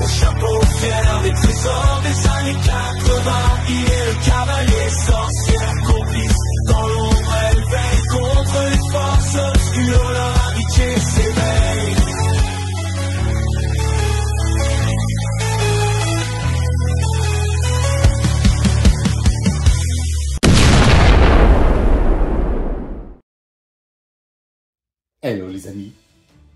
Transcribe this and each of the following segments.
chapeau fier, les trésors des années 80. Il est le cavalier sorcière, complice dans l'ombre, elle veille contre les forces obscures, leur amitié s'éveille. Hello les amis,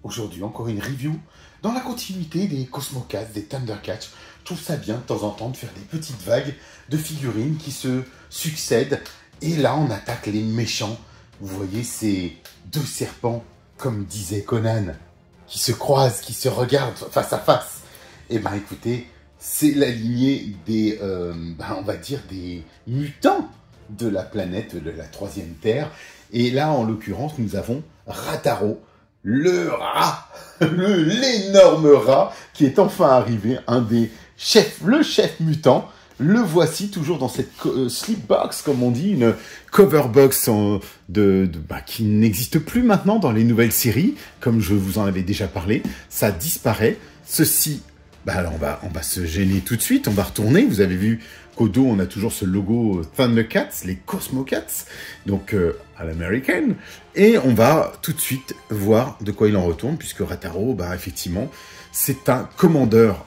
aujourd'hui encore une review dans la continuité des Cosmocats, des Thundercats. Je trouve ça bien de temps en temps de faire des petites vagues de figurines qui se succèdent. Et là on attaque les méchants. Vous voyez ces deux serpents, comme disait Conan, qui se croisent, qui se regardent face à face. Et ben écoutez, c'est la lignée des, on va dire des mutants de la planète, de la troisième Terre. Et là, en l'occurrence, nous avons Rataro, le rat, l'énorme rat qui est enfin arrivé, un des chefs, le chef mutant. Le voici toujours dans cette sleepbox, comme on dit, une cover box qui n'existe plus maintenant dans les nouvelles séries, comme je vous en avais déjà parlé. Ça disparaît. Ceci, alors on va se gêner tout de suite, on va retourner. Vous avez vu qu'au dos, on a toujours ce logo Thundercats, les Cosmocats, donc à l'américaine. Et on va tout de suite voir de quoi il en retourne, puisque Rataro, effectivement, c'est un commandeur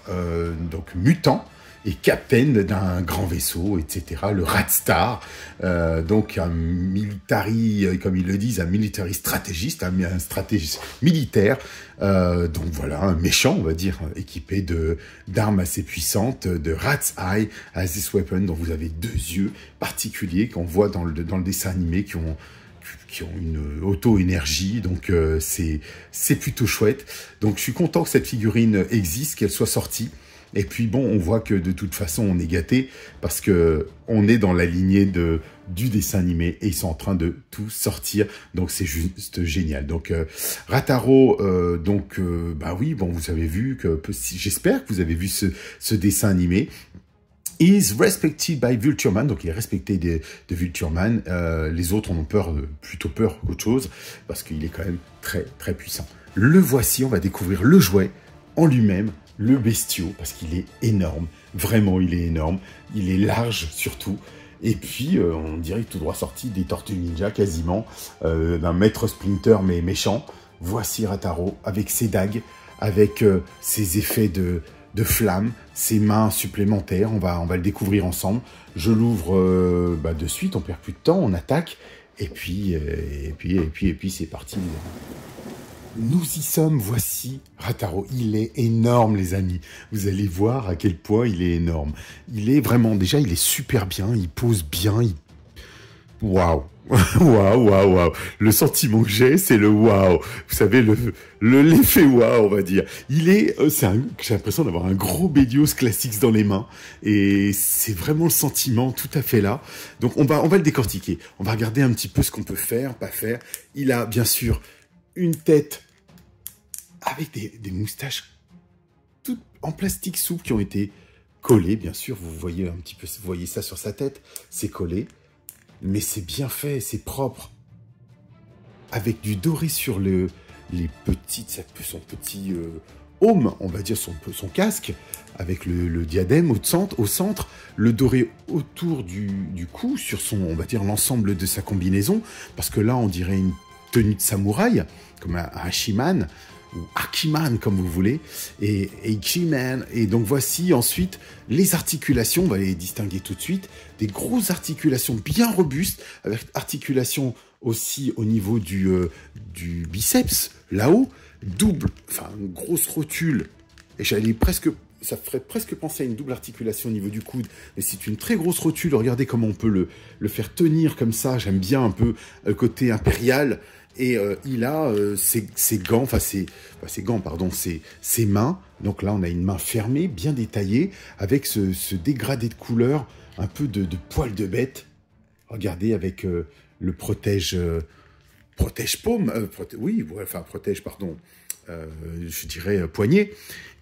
donc mutant et capitaine d'un grand vaisseau, etc. Le Ratstar, donc un military, comme ils le disent, un military stratégiste, un stratégiste militaire. Donc voilà, un méchant, on va dire, équipé d'armes assez puissantes, de Rat's Eye as this weapon, dont vous avez deux yeux particuliers qu'on voit dans le dessin animé, qui ont une auto-énergie, donc c'est plutôt chouette. Donc je suis content que cette figurine existe, qu'elle soit sortie. Et puis bon, on voit que de toute façon, on est gâté parce que on est dans la lignée du dessin animé et ils sont en train de tout sortir. Donc c'est juste génial. Donc Rataro, oui, bon, vous avez vu que j'espère que vous avez vu ce dessin animé. Is respected by Vultureman, donc il est respecté de Vultureman. Les autres en ont peur, plutôt peur qu'autre chose, parce qu'il est quand même très très puissant. Le voici, on va découvrir le jouet en lui-même, le bestiau, parce qu'il est énorme. Vraiment, il est énorme. Il est large surtout. Et puis, on dirait tout droit sorti des Tortues Ninja, quasiment, d'un maître Splinter mais méchant. Voici Rataro avec ses dagues, avec ses effets de flammes, ses mains supplémentaires. On va le découvrir ensemble. Je l'ouvre de suite, on perd plus de temps, on attaque. Et puis c'est parti. Nous y sommes, voici Rataro. Il est énorme, les amis. Vous allez voir à quel point il est énorme. Il est vraiment, déjà, il est super bien, il pose bien, Waouh. Waouh. Le sentiment que j'ai, c'est le waouh. Vous savez, l'effet waouh, on va dire. J'ai l'impression d'avoir un gros Bédios Classics dans les mains. Et c'est vraiment le sentiment tout à fait là. Donc, on va le décortiquer. On va regarder un petit peu ce qu'on peut faire, pas faire. Il a, bien sûr, une tête avec des moustaches toutes en plastique souple qui ont été collées, bien sûr. Vous voyez un petit peu, vous voyez ça sur sa tête, c'est collé. Mais c'est bien fait, c'est propre. Avec du doré sur les petites, son petit aume, on va dire son casque, avec le diadème au centre, le doré autour du cou, sur on va dire l'ensemble de sa combinaison, parce que là on dirait une tenue de samouraï, comme un Hashiman, ou Hakiman, comme vous voulez, et Ichiman. Et donc voici ensuite les articulations, on va les distinguer tout de suite, des grosses articulations bien robustes, avec articulations aussi au niveau du biceps, là-haut, une grosse rotule, et ça ferait presque penser à une double articulation au niveau du coude, mais c'est une très grosse rotule. Regardez comment on peut le faire tenir comme ça. J'aime bien un peu le côté impérial. Et il a ses mains. Donc là, on a une main fermée, bien détaillée, avec ce dégradé de couleur, un peu de poil de bête. Regardez, avec le protège-paume, je dirais poignet.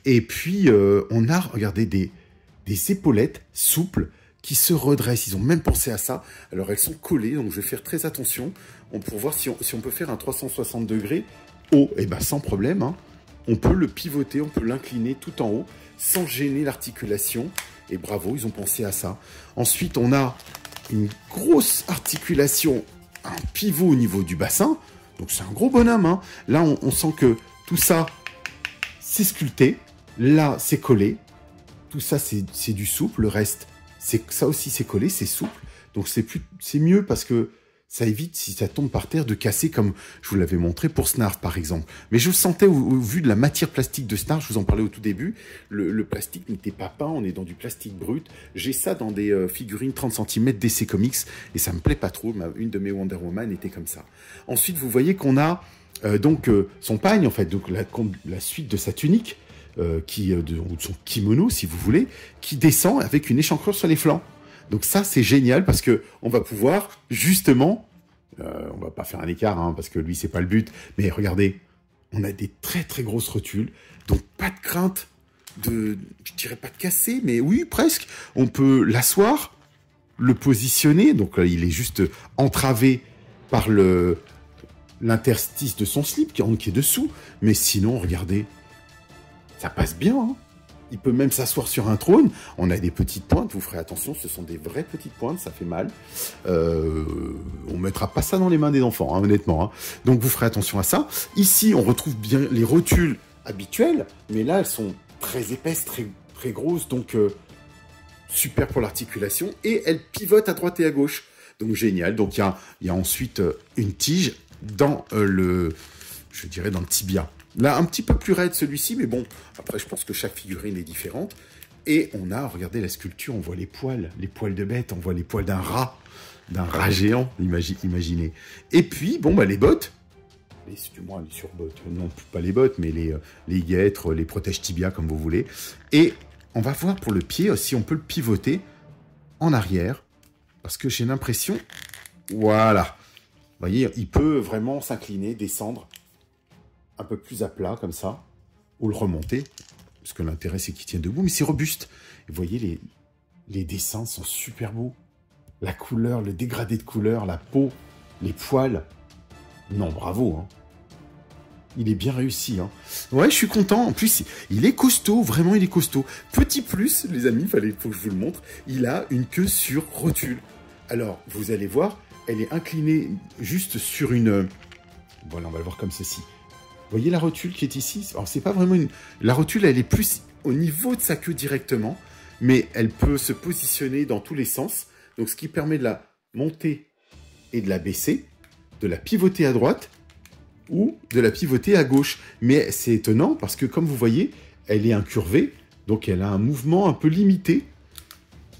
Et puis, on a, regardez, des épaulettes souples qui se redressent. Ils ont même pensé à ça. Alors, elles sont collées, donc je vais faire très attention pour voir si on peut faire un 360 degrés haut. Et bien, sans problème, hein. on peut le pivoter, on peut l'incliner tout en haut, sans gêner l'articulation. Et bravo, ils ont pensé à ça. Ensuite, on a une grosse articulation, un pivot au niveau du bassin. Donc c'est un gros bonhomme, hein. Là, on sent que tout ça, c'est sculpté. Là, c'est collé. Tout ça, c'est du souple. Le reste, ça aussi, c'est collé, c'est souple. Donc c'est mieux parce que ça évite, si ça tombe par terre, de casser comme je vous l'avais montré pour Snarf, par exemple. Mais je sentais, au vu de la matière plastique de Snarf, je vous en parlais au tout début, le plastique n'était pas peint, on est dans du plastique brut. J'ai ça dans des figurines 30 cm DC Comics, et ça me plaît pas trop. Une de mes Wonder Woman était comme ça. Ensuite, vous voyez qu'on a son pagne, en fait, donc la suite de sa tunique, ou de son kimono, si vous voulez, qui descend avec une échancrure sur les flancs. Donc ça, c'est génial parce que on va pouvoir, justement, on va pas faire un écart, hein, parce que lui, c'est pas le but, mais regardez, on a des très très grosses rotules, donc pas de crainte je dirais pas de casser, mais oui, presque. On peut l'asseoir, le positionner, donc là, il est juste entravé par l'interstice de son slip qui est dessous, mais sinon, regardez, ça passe bien, hein. Il peut même s'asseoir sur un trône. On a des petites pointes, vous ferez attention, ce sont des vraies petites pointes, ça fait mal. On mettra pas ça dans les mains des enfants, hein, honnêtement. Hein. Donc vous ferez attention à ça. Ici, on retrouve bien les rotules habituelles, mais là, elles sont très épaisses, très, très grosses, donc super pour l'articulation. Et elles pivotent à droite et à gauche. Donc génial. Donc il y a ensuite une tige dans je dirais dans le tibia. Là, un petit peu plus raide celui-ci, mais bon, après, je pense que chaque figurine est différente. Et on a, regardez la sculpture, on voit les poils de bête, on voit les poils d'un rat géant, imaginez. Et puis, bon, bah, les bottes, du moins les surbottes, non, pas les bottes, mais les guêtres, les protège tibia, comme vous voulez. Et on va voir pour le pied, si on peut le pivoter en arrière, parce que j'ai l'impression, voilà, vous voyez, il peut vraiment s'incliner, descendre, un peu plus à plat, comme ça, ou le remonter, parce que l'intérêt, c'est qu'il tienne debout, mais c'est robuste. Et vous voyez, les dessins sont super beaux. La couleur, le dégradé de couleur, la peau, les poils. Non, bravo, hein. Il est bien réussi, hein. Ouais, je suis content. En plus, il est costaud, vraiment, il est costaud. Petit plus, les amis, faut que je vous le montre, il a une queue sur rotule. Alors, vous allez voir, elle est inclinée juste sur une... Voilà, on va le voir comme ceci. Vous voyez la rotule qui est ici? Alors, c'est pas vraiment une... La rotule, elle est plus au niveau de sa queue directement, mais elle peut se positionner dans tous les sens. Donc, ce qui permet de la monter et de la baisser, de la pivoter à droite ou de la pivoter à gauche. Mais c'est étonnant parce que, comme vous voyez, elle est incurvée, donc elle a un mouvement un peu limité,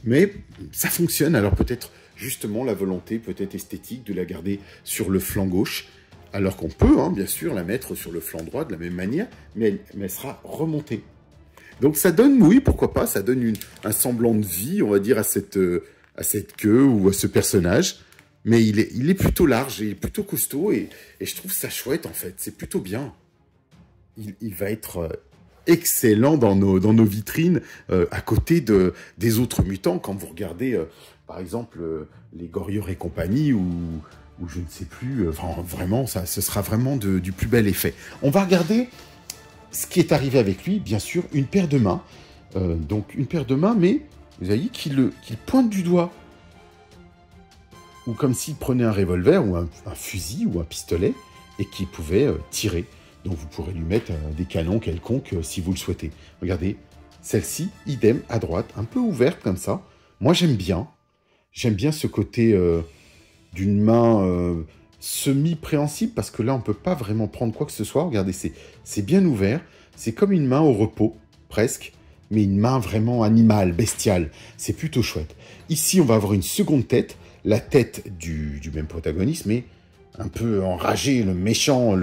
mais ça fonctionne. Alors, peut-être justement la volonté, peut-être esthétique, de la garder sur le flanc gauche, alors qu'on peut, hein, bien sûr, la mettre sur le flanc droit de la même manière, mais elle sera remontée. Donc ça donne, oui, pourquoi pas, ça donne un semblant de vie, on va dire, à cette queue ou à ce personnage. Mais il est plutôt large, et plutôt costaud, et je trouve ça chouette, en fait. C'est plutôt bien. Il va être excellent dans nos vitrines, à côté des autres mutants, quand vous regardez, par exemple, les Gorilleurs et compagnie, ou je ne sais plus, vraiment, ce sera vraiment du plus bel effet. On va regarder ce qui est arrivé avec lui, bien sûr, une paire de mains. Donc une paire de mains, mais vous voyez qu'il pointe du doigt. Ou comme s'il prenait un revolver, ou un fusil, ou un pistolet, et qu'il pouvait tirer. Donc vous pourrez lui mettre des canons quelconques si vous le souhaitez. Regardez, celle-ci, idem, à droite, un peu ouverte comme ça. Moi j'aime bien. J'aime bien ce côté... d'une main semi-préhensible, parce que là, on ne peut pas vraiment prendre quoi que ce soit. Regardez, c'est bien ouvert. C'est comme une main au repos, presque, mais une main vraiment animale, bestiale. C'est plutôt chouette. Ici, on va avoir une seconde tête, la tête du même protagoniste, mais un peu enragé, le méchant.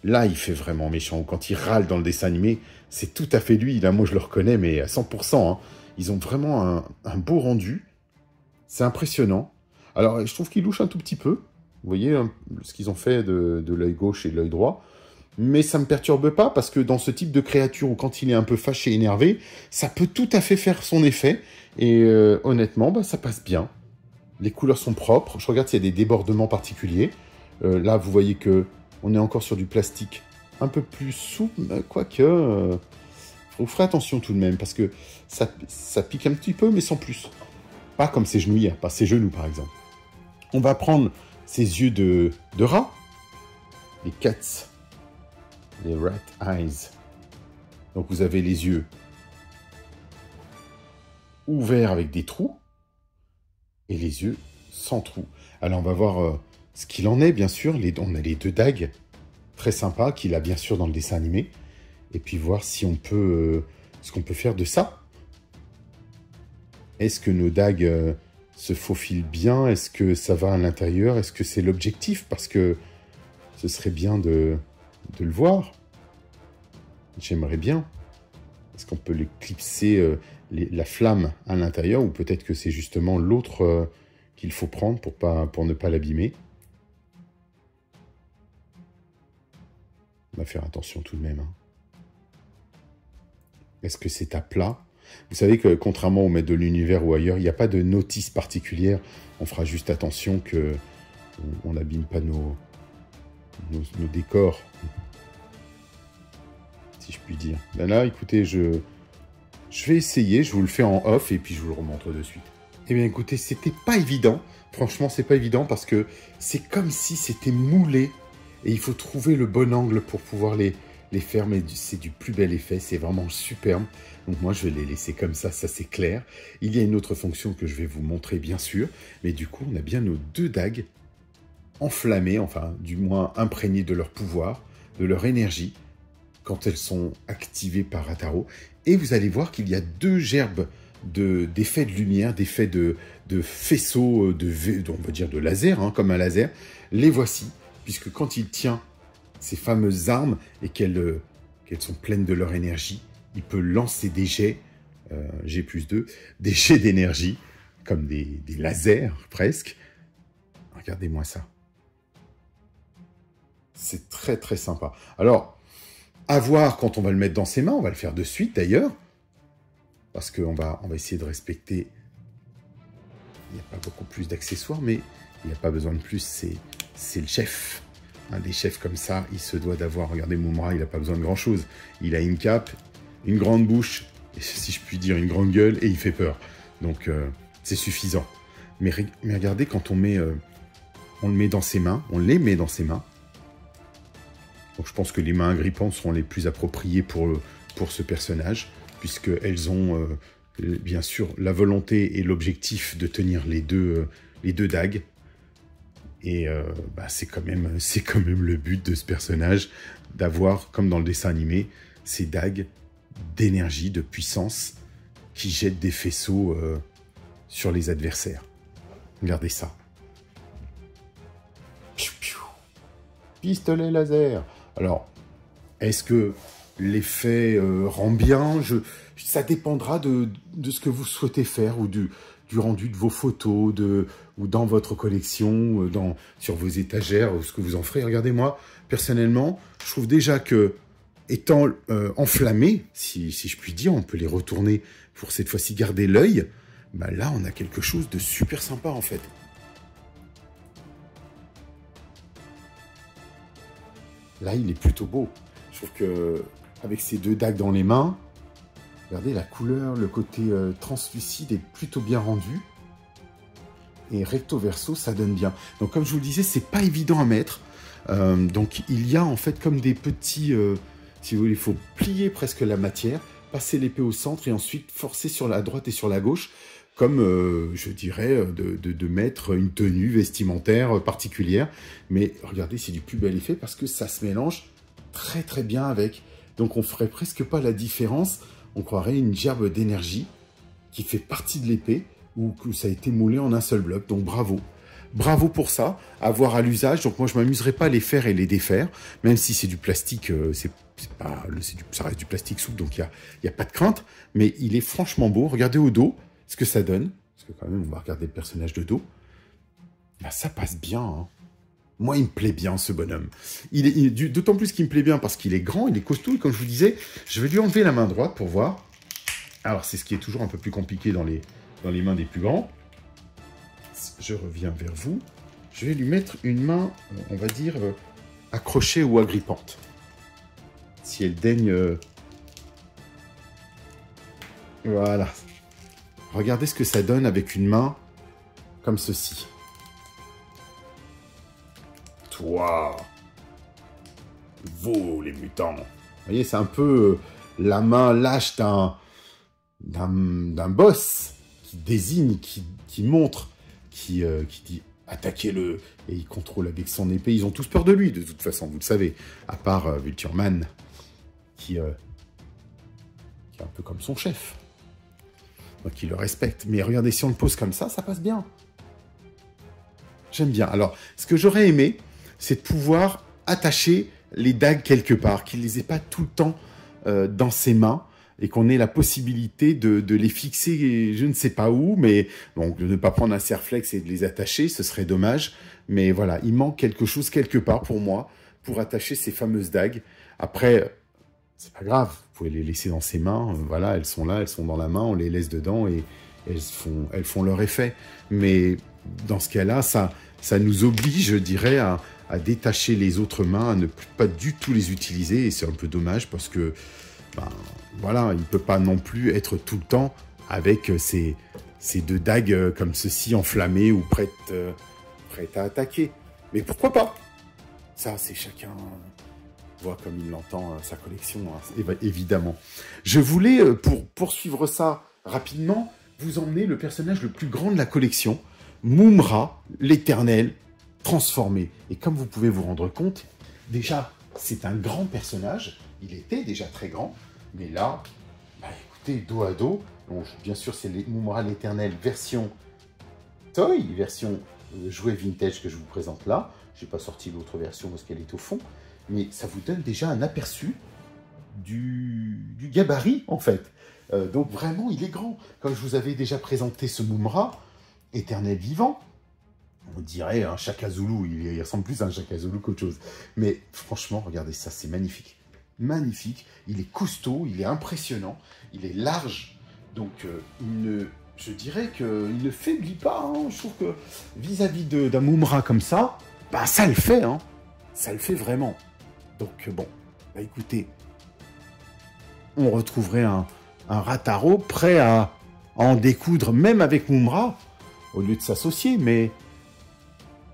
Là, il fait vraiment méchant. Quand il râle dans le dessin animé, c'est tout à fait lui. Là, moi, je le reconnais, mais à 100%. Hein. Ils ont vraiment un beau rendu. C'est impressionnant. Alors, je trouve qu'il louche un tout petit peu. Vous voyez hein, ce qu'ils ont fait de l'œil gauche et de l'œil droit. Mais ça ne me perturbe pas, parce que dans ce type de créature, où quand il est un peu fâché, énervé, ça peut tout à fait faire son effet. Et honnêtement, bah, ça passe bien. Les couleurs sont propres. Je regarde s'il y a des débordements particuliers. Là, vous voyez que on est encore sur du plastique un peu plus souple, quoique... vous ferez attention tout de même, parce que ça pique un petit peu, mais sans plus. Pas comme ses genouillères, pas ses genoux, par exemple. On va prendre ses yeux de rat, les cats, les rat eyes. Donc vous avez les yeux ouverts avec des trous, et les yeux sans trous. Alors on va voir ce qu'il en est, bien sûr. On a les 2 dagues, très sympas, qu'il a bien sûr dans le dessin animé. Et puis voir si on peut, ce qu'on peut faire de ça. Est-ce que nos dagues se faufilent bien? Est-ce que ça va à l'intérieur? Est-ce que c'est l'objectif? Parce que ce serait bien de le voir. J'aimerais bien. Est-ce qu'on peut clipser la flamme à l'intérieur? Ou peut-être que c'est justement l'autre qu'il faut prendre pour ne pas l'abîmer. On va faire attention tout de même. Hein. Est-ce que c'est à plat? Vous savez que contrairement au maître de l'univers ou ailleurs, il n'y a pas de notice particulière. On fera juste attention qu'on n'abîme pas nos décors. Si je puis dire. Ben là, écoutez, je vais essayer. Je vous le fais en off et puis je vous le remontre de suite. Eh bien, écoutez, c'était pas évident. Franchement, c'est pas évident parce que c'est comme si c'était moulé. Et il faut trouver le bon angle pour pouvoir les faire, mais c'est du plus bel effet, c'est vraiment superbe. Donc moi, je vais les laisser comme ça c'est clair. Il y a une autre fonction que je vais vous montrer, bien sûr, mais du coup, on a bien nos 2 dagues enflammées, enfin, du moins imprégnées de leur pouvoir, de leur énergie, quand elles sont activées par Rataro. Et vous allez voir qu'il y a 2 gerbes d'effets de lumière, d'effets de faisceaux, on va dire de laser, hein, comme un laser. Les voici, puisque quand il tient ces fameuses armes et qu'elles sont pleines de leur énergie, il peut lancer des jets, G+2, des jets d'énergie, comme des lasers presque. Regardez-moi ça. C'est très très sympa. Alors, à voir quand on va le mettre dans ses mains, on va le faire de suite d'ailleurs, parce qu'on va essayer de respecter... Il n'y a pas beaucoup plus d'accessoires, mais il n'y a pas besoin de plus, c'est le chef. Un des chefs comme ça, il se doit d'avoir... Regardez, Mumra, il n'a pas besoin de grand-chose. Il a une cape, une grande bouche, et si je puis dire, une grande gueule, et il fait peur. Donc, c'est suffisant. Mais regardez, quand on le met dans ses mains, on les met dans ses mains. Donc, je pense que les mains agrippantes seront les plus appropriées pour ce personnage, puisqu'elles ont, bien sûr, la volonté et l'objectif de tenir les deux dagues. Et c'est quand même le but de ce personnage, d'avoir, comme dans le dessin animé, ces dagues d'énergie, de puissance, qui jettent des faisceaux sur les adversaires. Regardez ça. Piou, piou. Pistolet laser. Alors, est-ce que l'effet rend bien? Ça dépendra de ce que vous souhaitez faire, ou du rendu de vos photos, ou dans votre collection, sur vos étagères, ou ce que vous en ferez. Regardez-moi, personnellement, je trouve déjà que, étant enflammé, si je puis dire, on peut les retourner pour cette fois-ci garder l'œil, bah là, on a quelque chose de super sympa, en fait. Là, il est plutôt beau. Je trouve que avec ces 2 dagues dans les mains, regardez la couleur, le côté translucide est plutôt bien rendu. Et recto verso, ça donne bien. Donc comme je vous le disais, c'est pas évident à mettre. Donc il y a en fait comme des petits... si vous voulez, il faut plier presque la matière, passer l'épée au centre et ensuite forcer sur la droite et sur la gauche, comme je dirais de mettre une tenue vestimentaire particulière. Mais regardez, c'est du plus bel effet parce que ça se mélange très très bien avec. Donc on ferait presque pas la différence. On croirait une gerbe d'énergie qui fait partie de l'épée ou que ça a été moulé en un seul bloc. Donc bravo. Bravo pour ça, à voir à l'usage. Donc moi, je ne m'amuserai pas à les faire et les défaire, même si c'est du plastique, ça reste du plastique souple, donc il y a pas de crainte. Mais il est franchement beau. Regardez au dos ce que ça donne. Parce que quand même, on va regarder le personnage de dos. Là, ça passe bien. Hein. Moi, il me plaît bien, ce bonhomme. D'autant plus qu'il me plaît bien parce qu'il est grand, il est costaud. Et comme je vous disais, je vais lui enlever la main droite pour voir. Alors, c'est ce qui est toujours un peu plus compliqué dans les mains des plus grands. Je reviens vers vous. Je vais lui mettre une main, on va dire, accrochée ou agrippante. Si elle daigne... Voilà. Regardez ce que ça donne avec une main comme ceci. Toi, vous les mutants. Vous voyez, c'est un peu la main lâche d'un boss qui désigne, qui montre, qui dit attaquez-le, et il contrôle avec son épée. Ils ont tous peur de lui, de toute façon, vous le savez, à part Vultureman, qui est un peu comme son chef. Donc il le respecte. Mais regardez, si on le pose comme ça passe bien. J'aime bien. Alors, ce que j'aurais aimé, c'est de pouvoir attacher les dagues quelque part, qu'il ne les ait pas tout le temps dans ses mains, et qu'on ait la possibilité de les fixer, je ne sais pas où, mais donc de ne pas prendre un serre-flex et de les attacher, ce serait dommage. Mais voilà, il manque quelque chose quelque part pour moi, pour attacher ces fameuses dagues. Après, c'est pas grave, vous pouvez les laisser dans ses mains, voilà, elles sont là, elles sont dans la main, on les laisse dedans et elles font leur effet. Mais dans ce cas-là, ça nous oblige, je dirais, à détacher les autres mains, à ne pas du tout les utiliser, et c'est un peu dommage parce que voilà, il ne peut pas non plus être tout le temps avec ces deux dagues comme ceci, enflammées ou prêtes à attaquer. Mais pourquoi pas? Ça, c'est chacun voit comme il l'entend sa collection, hein, évidemment. Je voulais, pour poursuivre ça rapidement, vous emmener le personnage le plus grand de la collection, Mumm-Ra, l'Éternel, transformé. Et comme vous pouvez vous rendre compte, déjà, c'est un grand personnage. Il était déjà très grand, mais là, écoutez, dos à dos. Donc, bien sûr, c'est Mumm-Ra l'Éternel version toy, version jouet vintage que je vous présente là. Je n'ai pas sorti l'autre version parce qu'elle est au fond, mais ça vous donne déjà un aperçu du gabarit, en fait. Donc, vraiment, il est grand. Comme je vous avais déjà présenté ce Mumm-Ra, Éternel vivant, on dirait un Shaka Zulu. Il ressemble plus à un Shaka Zulu qu'autre chose. Mais franchement, regardez ça, c'est magnifique. Magnifique, il est costaud, il est impressionnant, il est large, donc je dirais qu'il ne faiblit pas, hein. Je trouve que vis-à-vis d'un Mumm-Ra comme ça, ça le fait, hein. Ça le fait vraiment. Donc bon, écoutez, on retrouverait un Rataro prêt à en découdre même avec Mumm-Ra, au lieu de s'associer, mais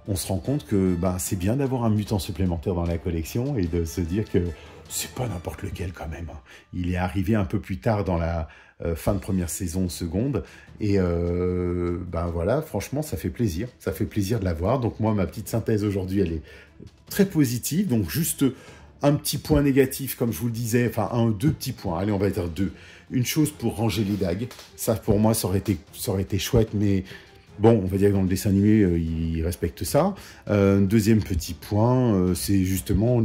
on se rend compte que c'est bien d'avoir un mutant supplémentaire dans la collection et de se dire que c'est pas n'importe lequel quand même. Il est arrivé un peu plus tard dans la fin de première saison, seconde. Et voilà, franchement, ça fait plaisir. Ça fait plaisir de l'avoir. Donc moi, ma petite synthèse aujourd'hui, elle est très positive. Donc juste un petit point négatif, comme je vous le disais. Enfin, deux petits points. Allez, on va dire deux. Une chose pour ranger les dagues. Ça, pour moi, ça aurait été chouette, mais... Bon, on va dire que dans le dessin animé, il respecte ça. Deuxième petit point, c'est justement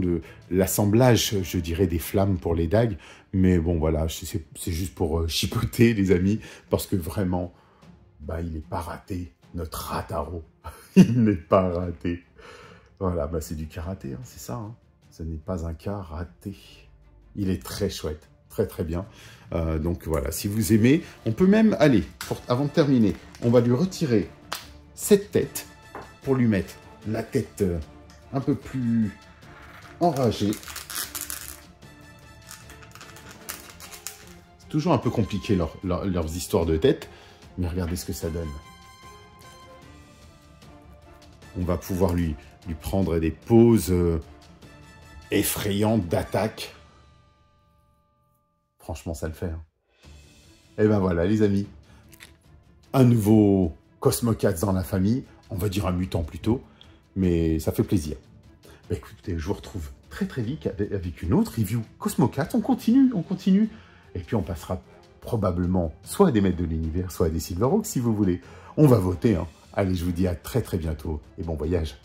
l'assemblage, je dirais, des flammes pour les dagues. Mais bon, voilà, c'est juste pour chipoter, les amis, parce que vraiment, il n'est pas raté, notre Rataro. Il n'est pas raté. Voilà, c'est du karaté, hein, c'est ça. Hein. Ce n'est pas un cas raté. Il est très chouette. Très très bien. Donc voilà, si vous aimez, on peut même aller, avant de terminer, on va lui retirer cette tête pour lui mettre la tête un peu plus enragée. C'est toujours un peu compliqué leurs histoires de tête, mais regardez ce que ça donne. On va pouvoir lui prendre des poses effrayantes d'attaque. Franchement, ça le fait. Hein. Et ben voilà, les amis. Un nouveau Cosmocats dans la famille. On va dire un mutant plutôt. Mais ça fait plaisir. Écoutez, je vous retrouve très très vite avec une autre review Cosmocats. On continue. Et puis on passera probablement soit à des maîtres de l'univers, soit à des Silverhawks si vous voulez. On va voter. Hein. Allez, je vous dis à très très bientôt. Et bon voyage.